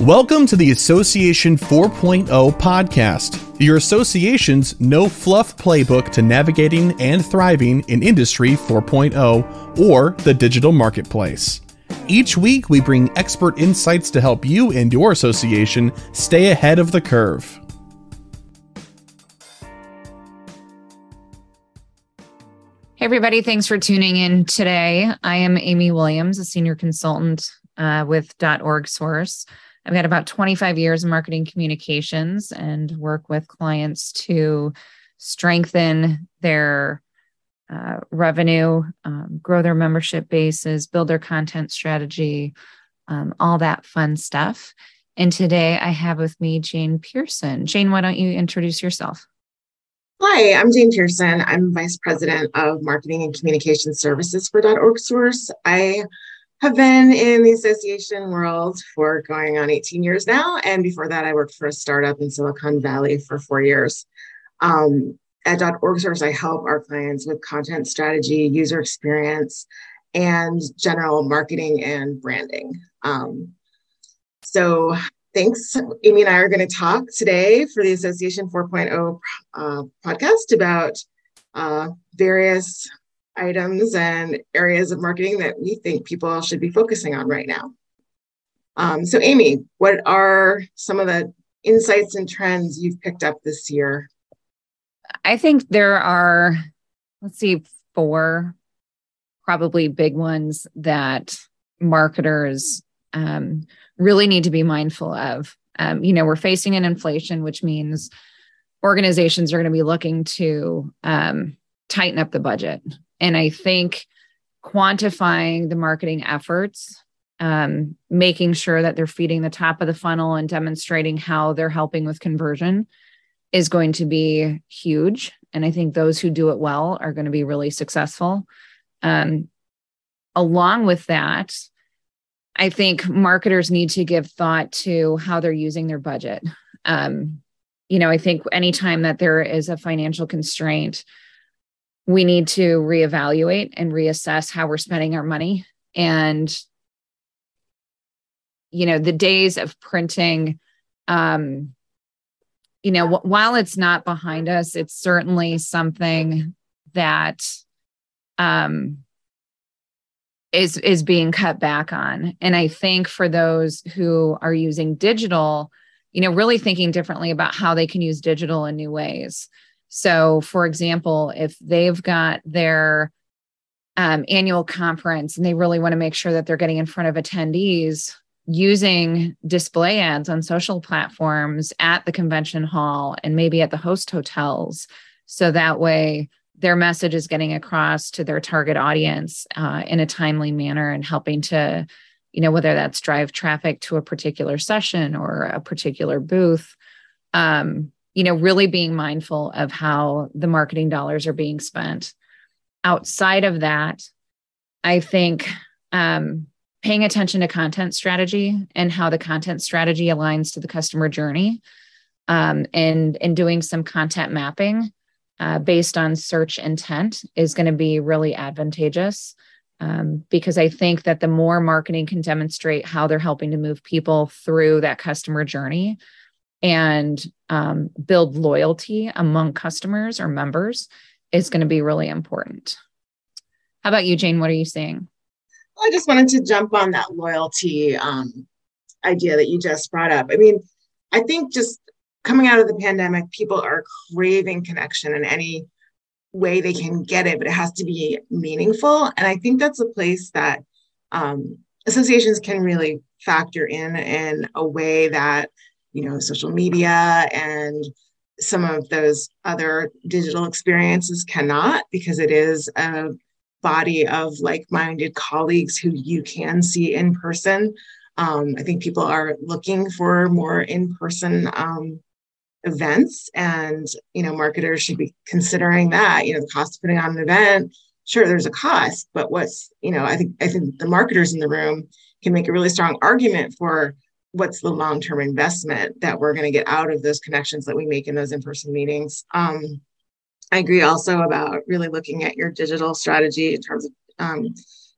Welcome to the Association 4.0 podcast, your association's no-fluff playbook to navigating and thriving in Industry 4.0 or the digital marketplace. Each week, we bring expert insights to help you and your association stay ahead of the curve. Hey, everybody. Thanks for tuning in today. I am Amy Williams, a senior consultant with orgSource. I've got about 25 years in marketing communications and work with clients to strengthen their revenue, grow their membership bases, build their content strategy, all that fun stuff. And today I have with me Jane Pearson. Jane, why don't you introduce yourself? Hi, I'm Jane Pearson. I'm Vice President of Marketing and Communication Services for orgSource. I have been in the association world for going on 18 years now. And before that, I worked for a startup in Silicon Valley for 4 years. At orgSource, I help our clients with content strategy, user experience, and general marketing and branding. So thanks. Amy and I are going to talk today for the Association 4.0 podcast about various items and areas of marketing that we think people should be focusing on right now. So Amy, what are some of the insights and trends you've picked up this year? I think there are, 4 probably big ones that marketers really need to be mindful of. We're facing an inflation, which means organizations are going to be looking to tighten up the budget. And I think quantifying the marketing efforts, making sure that they're feeding the top of the funnel and demonstrating how they're helping with conversion is going to be huge. And I think those who do it well are going to be really successful. Along with that, I think marketers need to give thought to how they're using their budget. I think anytime that there is a financial constraint, we need to reevaluate and reassess how we're spending our money. And, the days of printing, while it's not behind us, it's certainly something that is being cut back on. And I think for those who are using digital, really thinking differently about how they can use digital in new ways. So, for example, if they've got their annual conference and they really want to make sure that they're getting in front of attendees, using display ads on social platforms at the convention hall and maybe at the host hotels, so that way their message is getting across to their target audience in a timely manner and helping to, whether that's drive traffic to a particular session or a particular booth. Really being mindful of how the marketing dollars are being spent. Outside of that, I think paying attention to content strategy and how the content strategy aligns to the customer journey, and doing some content mapping based on search intent is going to be really advantageous, because I think that the more marketing can demonstrate how they're helping to move people through that customer journey and build loyalty among customers or members is going to be really important. How about you, Jane? What are you seeing? I just wanted to jump on that loyalty idea that you just brought up. I mean, I think just coming out of the pandemic, people are craving connection in any way they can get it, but it has to be meaningful. And I think that's a place that associations can really factor in a way that social media and some of those other digital experiences cannot, because it is a body of like-minded colleagues who you can see in person. I think people are looking for more in-person events, and marketers should be considering that. The cost of putting on an event, sure, there's a cost, but I think the marketers in the room can make a really strong argument for what's the long-term investment that we're going to get out of those connections that we make in those in-person meetings. I agree also about really looking at your digital strategy in terms of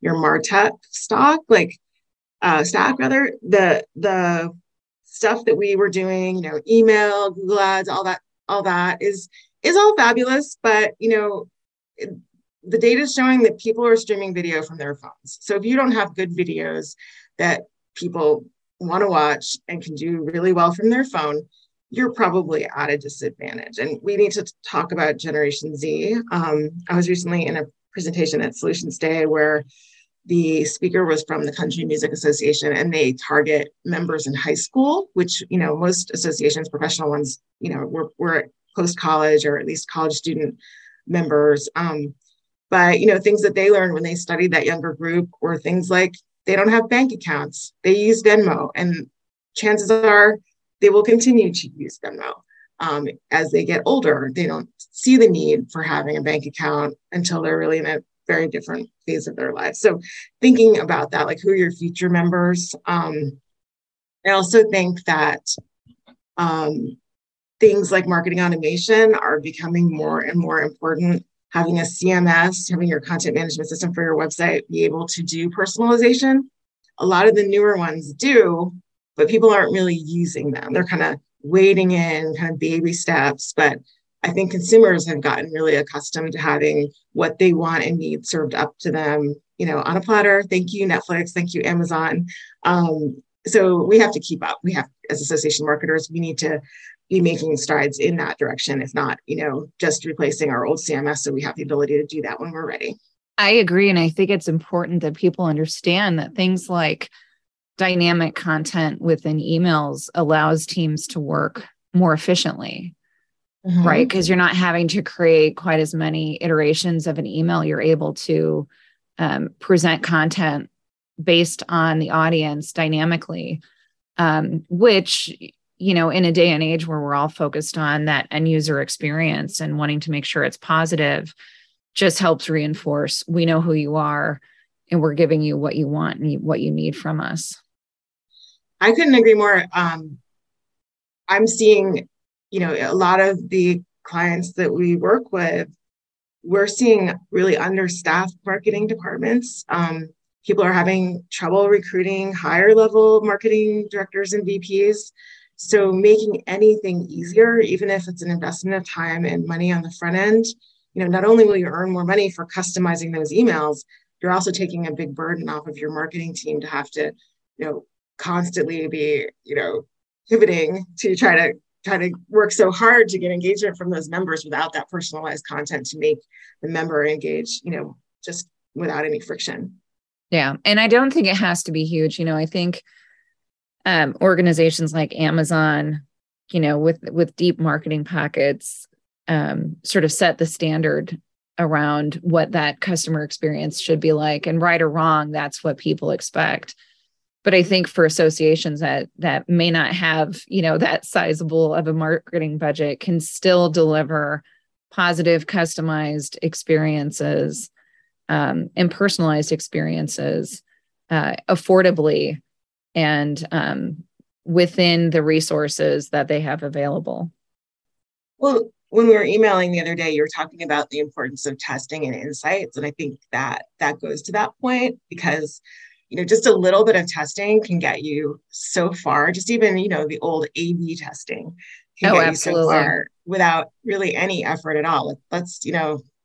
your MarTech stack, the stuff that we were doing, email, Google Ads, all that is all fabulous, but the data is showing that people are streaming video from their phones. So if you don't have good videos that people want to watch and can do really well from their phone, you're probably at a disadvantage. And we need to talk about Generation Z. I was recently in a presentation at Solutions Day where the speaker was from the Country Music Association, and they target members in high school, which, most associations, professional ones, we're post-college or at least college student members. But, things that they learned when they studied that younger group were things like they don't have bank accounts. They use Venmo, and chances are they will continue to use Venmo. As they get older, they don't see the need for having a bank account until they're really in a very different phase of their lives. So thinking about that, like who are your future members? I also think that things like marketing automation are becoming more and more important. Having a CMS, having your content management system for your website be able to do personalization. A lot of the newer ones do, but people aren't really using them. They're kind of wading in, kind of baby steps. But I think consumers have gotten really accustomed to having what they want and need served up to them, on a platter. Thank you, Netflix. Thank you, Amazon. So we have to keep up. We have, as association marketers, we need to be making strides in that direction, if not, just replacing our old CMS. So we have the ability to do that when we're ready. I agree. And I think it's important that people understand that things like dynamic content within emails allows teams to work more efficiently, right? Because you're not having to create quite as many iterations of an email. You're able to present content based on the audience dynamically, which, in a day and age where we're all focused on that end user experience and wanting to make sure it's positive, just helps reinforce, we know who you are and we're giving you what you want and what you need from us. I couldn't agree more. I'm seeing, a lot of the clients that we work with, we're seeing really understaffed marketing departments. People are having trouble recruiting higher level marketing directors and VPs. So making anything easier, even if it's an investment of time and money on the front end, not only will you earn more money for customizing those emails, you're also taking a big burden off of your marketing team to have to, constantly be, pivoting to try to work so hard to get engagement from those members without that personalized content to make the member engage, just without any friction. Yeah. And I don't think it has to be huge. I think organizations like Amazon, with deep marketing pockets, sort of set the standard around what that customer experience should be like. And right or wrong, that's what people expect. But I think for associations that may not have, that sizable of a marketing budget can still deliver positive, customized experiences and personalized experiences affordably and within the resources that they have available. Well, when we were emailing the other day, you were talking about the importance of testing and insights. And I think that goes to that point because, just a little bit of testing can get you so far. Just even, the old A/B testing can get absolutely. You so far without really any effort at all. Let's,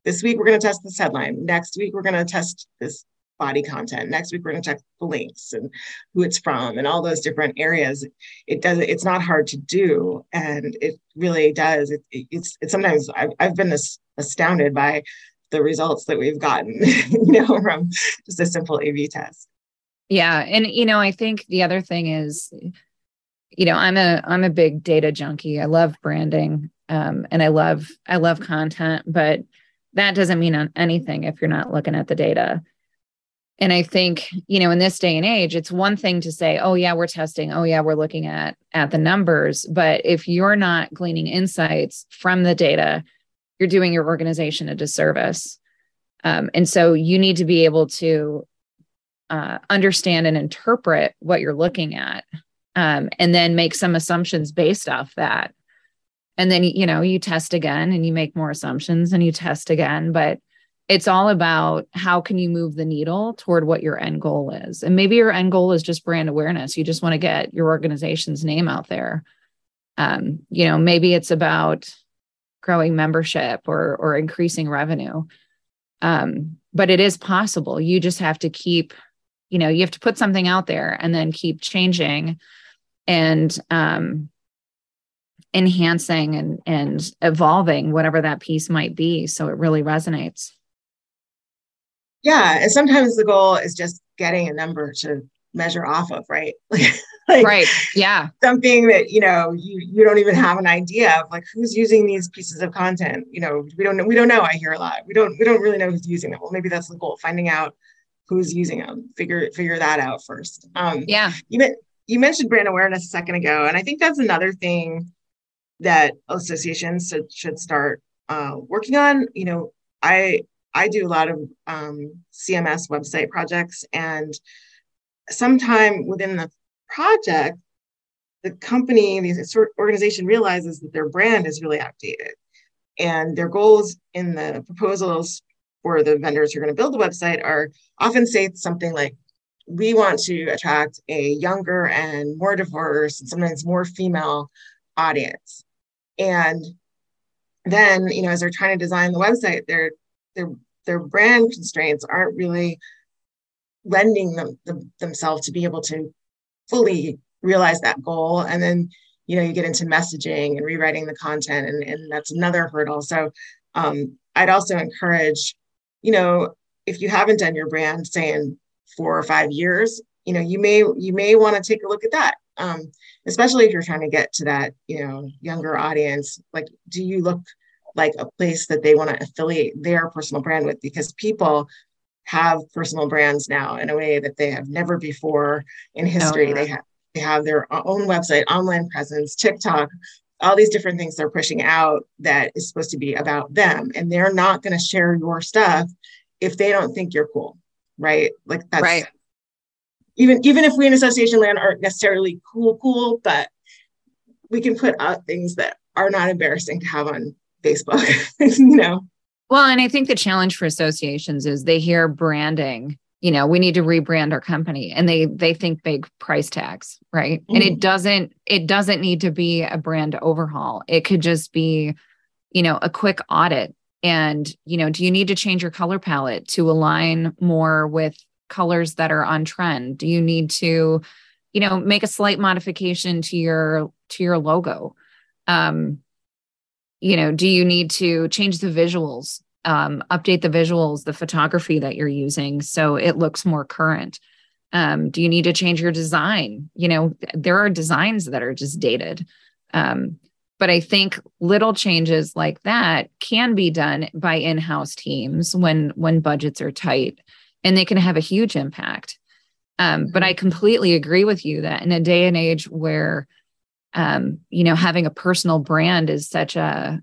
this week we're going to test this headline. Next week, we're going to test this body content. Next week, we're going to check the links and who it's from and all those different areas. It's not hard to do. And it really does. It's sometimes I've been astounded by the results that we've gotten, from just a simple A/B test. Yeah. And, I think the other thing is, I'm a big data junkie. I love branding and I love content, but that doesn't mean anything if you're not looking at the data. And I think, in this day and age, it's one thing to say, oh yeah, we're testing. Oh yeah, we're looking at the numbers. But if you're not gleaning insights from the data, you're doing your organization a disservice. And so you need to be able to understand and interpret what you're looking at, and then make some assumptions based off that. And then, you test again and you make more assumptions and you test again. But it's all about how can you move the needle toward what your end goal is. And maybe your end goal is just brand awareness. You just want to get your organization's name out there. Maybe it's about growing membership or increasing revenue. But it is possible. You just have to keep, you have to put something out there and then keep changing and enhancing and evolving whatever that piece might be. So it really resonates. Yeah. And sometimes the goal is just getting a number to measure off of, right? Right. Yeah. Something that, you don't even have an idea of, like, who's using these pieces of content. We don't know. I hear a lot. We don't really know who's using them. Well, maybe that's the goal, finding out who's using them, figure that out first. Yeah. You mentioned brand awareness a second ago. And I think that's another thing that associations should start working on. I do a lot of CMS website projects, and sometime within the project, the company, the organization realizes that their brand is really outdated, and their goals in the proposals for the vendors who are going to build the website are often say something like, we want to attract a younger and more diverse and sometimes more female audience. And then, as they're trying to design the website, their brand constraints aren't really lending themselves to be able to fully realize that goal. And then, you get into messaging and rewriting the content, and that's another hurdle. So I'd also encourage, if you haven't done your brand, say in 4 or 5 years, you may want to take a look at that. Especially if you're trying to get to that, younger audience. Like, do you look like a place that they want to affiliate their personal brand with? Because people have personal brands now in a way that they have never before in history. Oh, yeah. They have their own website, online presence, TikTok, all these different things they're pushing out that is supposed to be about them. And they're not going to share your stuff if they don't think you're cool, right? Like, that's right. Even if we in association land aren't necessarily cool, but we can put out things that are not embarrassing to have on Facebook, Well, and I think the challenge for associations is they hear branding, we need to rebrand our company, and they think big price tags, right? Mm-hmm. And it doesn't need to be a brand overhaul. It could just be, a quick audit. And, do you need to change your color palette to align more with colors that are on trend? Do you need to, make a slight modification to your logo? Do you need to change the visuals, update the visuals, the photography that you're using so it looks more current? Do you need to change your design? There are designs that are just dated. But I think little changes like that can be done by in-house teams when budgets are tight, and they can have a huge impact. But I completely agree with you that in a day and age where having a personal brand is such a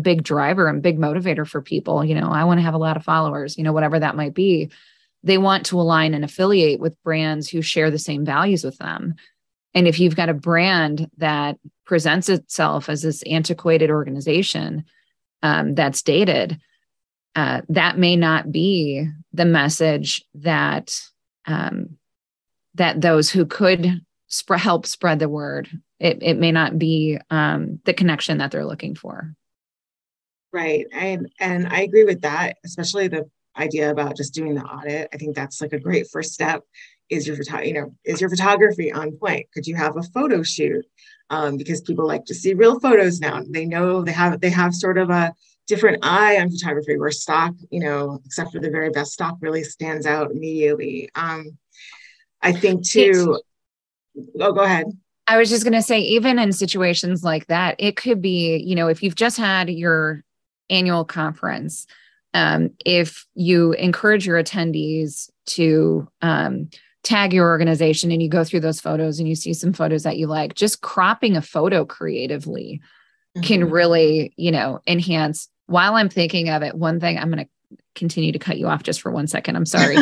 big driver and big motivator for people. I want to have a lot of followers, whatever that might be. They want to align and affiliate with brands who share the same values with them. And if you've got a brand that presents itself as this antiquated organization that's dated, that may not be the message that those who could help spread the word. It may not be the connection that they're looking for. Right. And I agree with that, especially the idea about just doing the audit. I think that's like a great first step. Is your photography on point? Could you have a photo shoot? Because people like to see real photos now. They know they have sort of a different eye on photography, where stock, except for the very best stock, really stands out immediately. I think too. Go ahead. I was just going to say, even in situations like that, it could be, if you've just had your annual conference, if you encourage your attendees to tag your organization and you go through those photos and you see some photos that you like, just cropping a photo creatively can really, enhance. While I'm thinking of it, one thing, I'm going to continue to cut you off just for 1 second. I'm sorry.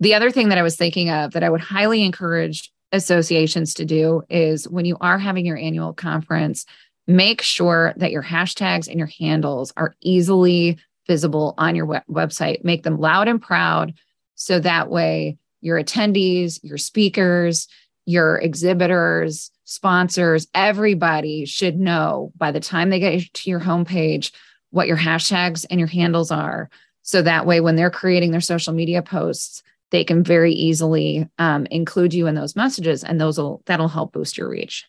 The other thing that I was thinking of that I would highly encourage associations to do is when you are having your annual conference, make sure that your hashtags and your handles are easily visible on your website. Make them loud and proud. So that way your attendees, your speakers, your exhibitors, sponsors, everybody should know by the time they get to your homepage what your hashtags and your handles are. So that way, when they're creating their social media posts, they can very easily include you in those messages, and that'll help boost your reach.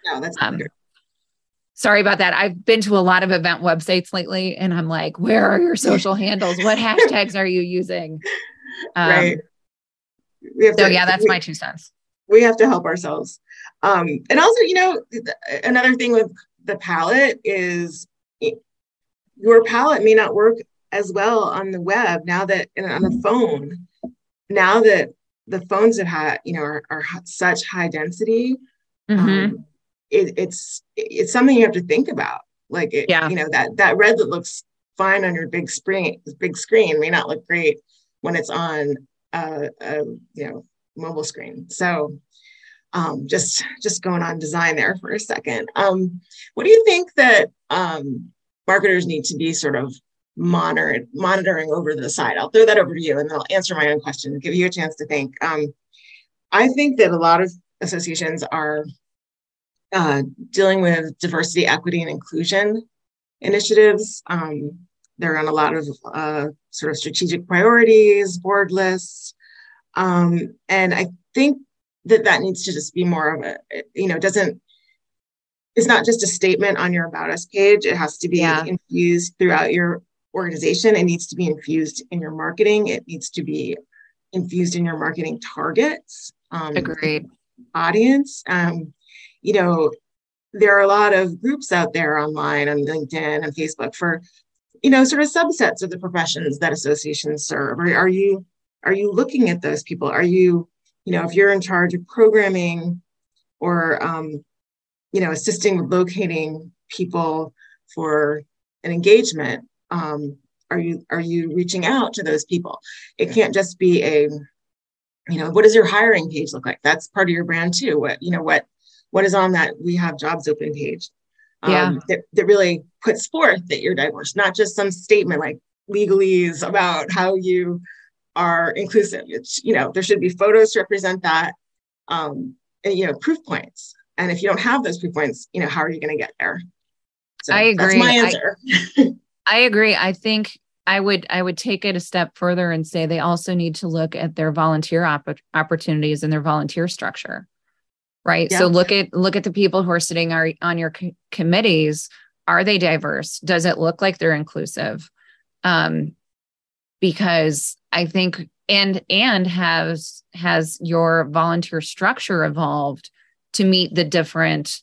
No, that's good. Sorry about that. I've been to a lot of event websites lately, and I'm like, where are your social handles? What hashtags are you using? Right. That's my 2 cents. We have to help ourselves. And also, another thing with the palette is your palette may not work as well on the web on the phone. Now that the phones have had, are such high density, it's something you have to think about. Like, that red that looks fine on your big screen may not look great when it's on mobile screen. So just going on design there for a second. What do you think that marketers need to be sort of monitoring over the side? I'll throw that over to you, and then I'll answer my own question, give you a chance to think. I think that a lot of associations are dealing with diversity, equity, and inclusion initiatives. They're on a lot of sort of strategic priorities, board lists. And I think that needs to just be more of it's not just a statement on your About Us page. It has to be infused throughout your organization. It needs to be infused in your marketing. It needs to be infused in your marketing targets. Agreed. Audience. There are a lot of groups out there online on LinkedIn and Facebook for, sort of subsets of the professions that associations serve. Are you looking at those people? Are you, if you're in charge of programming or, assisting with locating people for an engagement, are you reaching out to those people? It can't just be what does your hiring page look like? That's part of your brand too. What is on that we have jobs open page that really puts forth that you're diverse, not just some statement like legalese about how you are inclusive. It's, there should be photos to represent that, and, proof points. And if you don't have those proof points, how are you going to get there? So I agree. That's my answer. I agree. I think I would take it a step further and say they also need to look at their volunteer opportunities and their volunteer structure. Right. Yeah. So look at the people who are sitting on your committees. Are they diverse? Does it look like they're inclusive? Because I think, and has your volunteer structure evolved to meet the different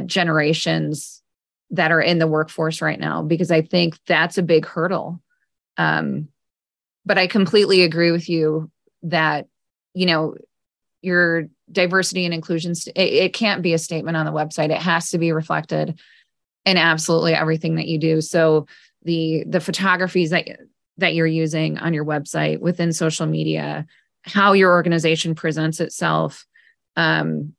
generations that are in the workforce right now? Because I think that's a big hurdle. But I completely agree with you that, your diversity and inclusion, it can't be a statement on the website. It has to be reflected in absolutely everything that you do. So the photographies that you're using on your website, within social media, how your organization presents itself, in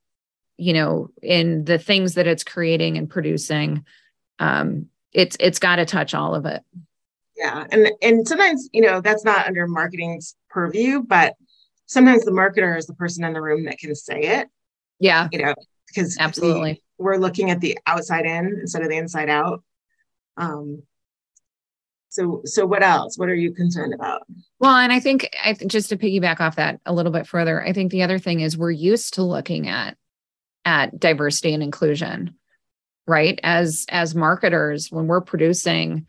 the things that it's creating and producing, it's got to touch all of it. Yeah. And sometimes, that's not under marketing's purview, but sometimes the marketer is the person in the room that can say it. Yeah. Because absolutely we're looking at the outside in instead of the inside out. So what else? What are you concerned about? Well, and I think just to piggyback off that a little bit further, I think the other thing is we're used to looking at diversity and inclusion, right? As marketers, when we're producing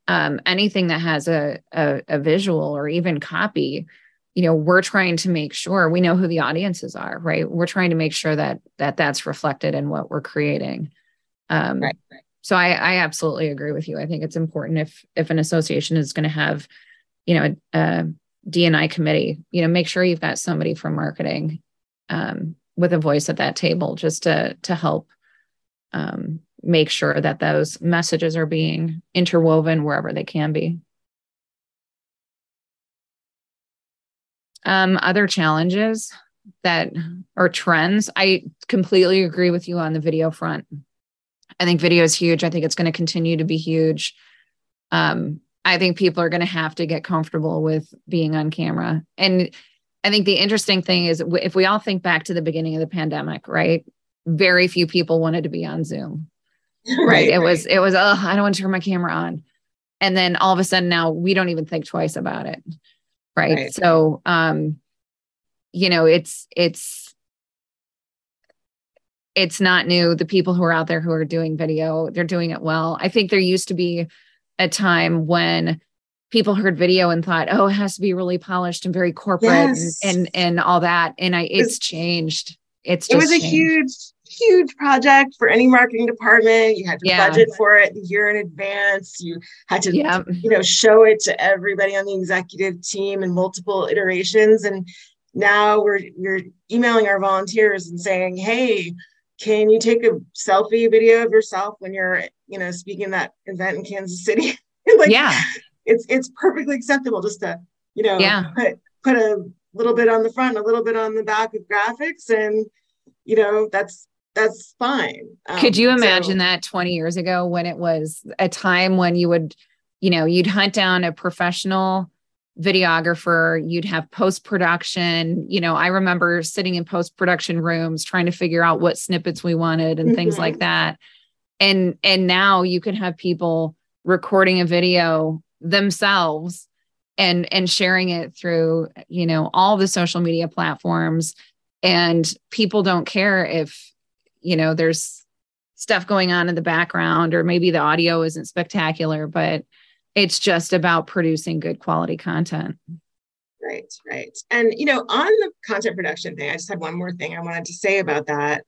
anything that has a visual or even copy, we're trying to make sure we know who the audiences are, right? We're trying to make sure that that's reflected in what we're creating. Right. So I absolutely agree with you. I think it's important if an association is going to have, a D&I committee, make sure you've got somebody from marketing with a voice at that table, just to help make sure that those messages are being interwoven wherever they can be. Other challenges or trends, I completely agree with you on the video front. I think video is huge. I think it's going to continue to be huge. I think people are going to have to get comfortable with being on camera. And I think the interesting thing is if we all think back to the beginning of the pandemic, right? Very few people wanted to be on Zoom, right? It was, oh, I don't want to turn my camera on. And then all of a sudden now we don't even think twice about it. Right. So, it's not new. The people who are out there who are doing video, they're doing it well. I think there used to be a time when people heard video and thought, oh, it has to be really polished and very corporate and all that. And it's changed. It was a huge project for any marketing department. You had to budget for it a year in advance. You had to, show it to everybody on the executive team in multiple iterations. And now we're emailing our volunteers and saying, hey, can you take a selfie video of yourself when you're, speaking at that event in Kansas City? It's perfectly acceptable just to, put a little bit on the front, a little bit on the back of graphics, and that's fine. Could you imagine that 20 years ago, when it was a time when you would, you'd hunt down a professional videographer, you'd have post-production. I remember sitting in post-production rooms trying to figure out what snippets we wanted and things like that. And now you can have people recording a video themselves and sharing it through, all the social media platforms. And people don't care if, there's stuff going on in the background, or maybe the audio isn't spectacular, but it's just about producing good quality content. Right. And, on the content production thing, I just had one more thing I wanted to say about that,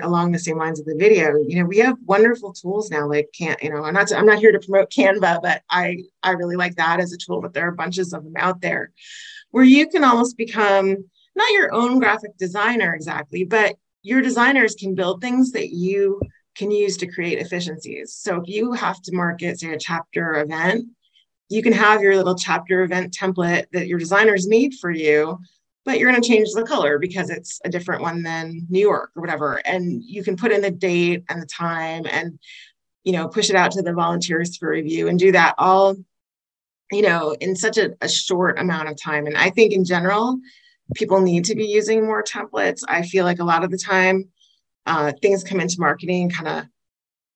along the same lines of the video. We have wonderful tools now, like I'm not here to promote Canva, but I really like that as a tool, but there are bunches of them out there where you can almost become not your own graphic designer exactly, but your designers can build things that you can use to create efficiencies. So if you have to market, say, a chapter event, you can have your little chapter event template that your designers made for you, but you're going to change the color because it's a different one than New York or whatever. And you can put in the date and the time and, push it out to the volunteers for review, and do that all, in such a short amount of time. And I think in general, people need to be using more templates. I feel like a lot of the time, things come into marketing kind of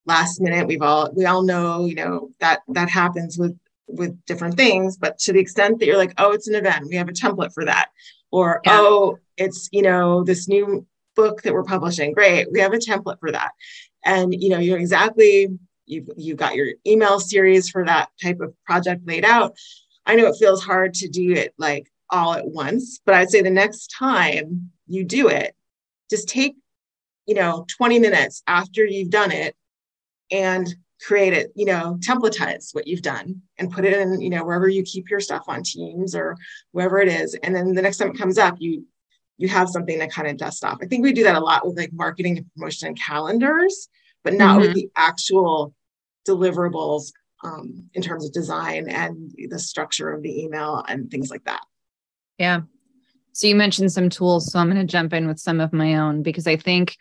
last minute. We all know, that happens with different things, but to the extent that you're like, oh, it's an event, we have a template for that. Or, oh, it's, this new book that we're publishing. Great. We have a template for that. And, you're exactly, you've got your email series for that type of project laid out. I know it feels hard to do it like all at once, but I'd say the next time you do it, just take 20 minutes after you've done it and create it, templatize what you've done and put it in, wherever you keep your stuff on Teams or wherever it is. And then the next time it comes up, you have something to kind of dust off. I think we do that a lot with like marketing and promotion and calendars, but not with the actual deliverables in terms of design and the structure of the email and things like that. Yeah. So you mentioned some tools, so I'm going to jump in with some of my own, because I think,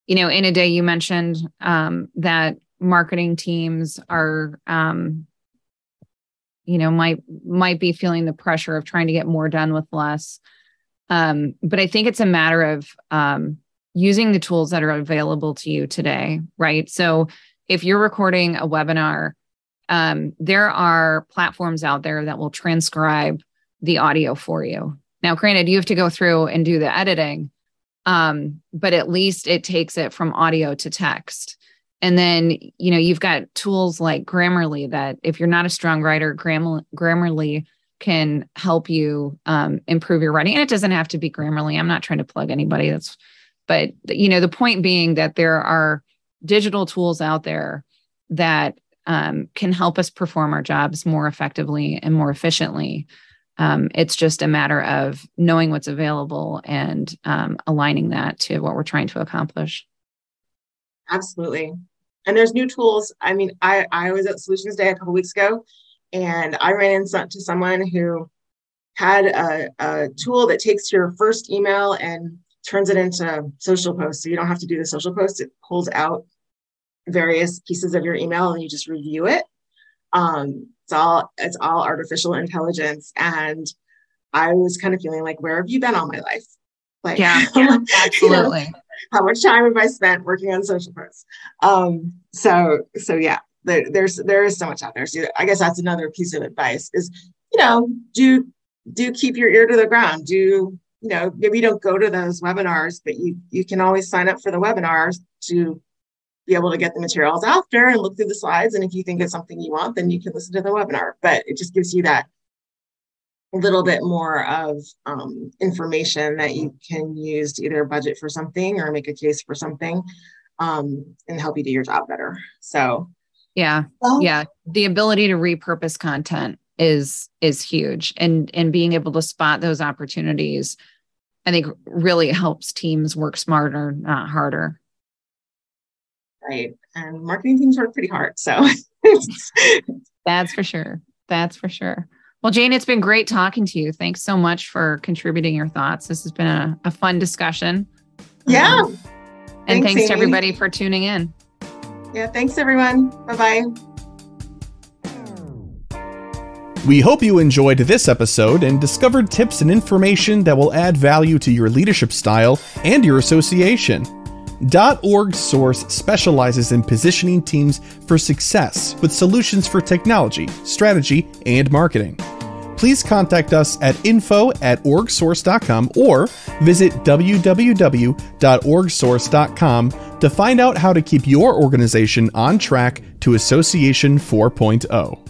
in a day you mentioned that marketing teams are, might be feeling the pressure of trying to get more done with less. But I think it's a matter of using the tools that are available to you today, right? So if you're recording a webinar, there are platforms out there that will transcribe the audio for you. Now, granted, you have to go through and do the editing, but at least it takes it from audio to text. And then, you've got tools like Grammarly that if you're not a strong writer, Grammarly can help you improve your writing. And it doesn't have to be Grammarly. I'm not trying to plug anybody. But the point being that there are digital tools out there that can help us perform our jobs more effectively and more efficiently. It's just a matter of knowing what's available and aligning that to what we're trying to accomplish. Absolutely. And there's new tools. I mean, I was at Solutions Day a couple of weeks ago, and I ran into someone who had a tool that takes your first email and turns it into social posts. So you don't have to do the social post. It pulls out various pieces of your email and you just review it. It's all artificial intelligence. And I was kind of feeling like, where have you been all my life? Like, yeah, absolutely. You know, how much time have I spent working on social posts? So yeah, there is so much out there. So I guess that's another piece of advice is, you know, do keep your ear to the ground. You know, maybe you don't go to those webinars, but you can always sign up for the webinars to be able to get the materials after and look through the slides. And if you think it's something you want, then you can listen to the webinar. But it just gives you that a little bit more of information that you can use to either budget for something or make a case for something, and help you do your job better. So yeah, the ability to repurpose content is huge, and being able to spot those opportunities, I think, really helps teams work smarter, not harder. Right. And marketing teams work pretty hard. So that's for sure. Well, Jane, it's been great talking to you. Thanks so much for contributing your thoughts. This has been a fun discussion. Yeah. And thanks to everybody for tuning in. Yeah. Thanks, everyone. Bye-bye. We hope you enjoyed this episode and discovered tips and information that will add value to your leadership style and your association. orgSource specializes in positioning teams for success with solutions for technology, strategy, and marketing. Please contact us at info@orgsource.com or visit www.orgsource.com to find out how to keep your organization on track to Association 4.0.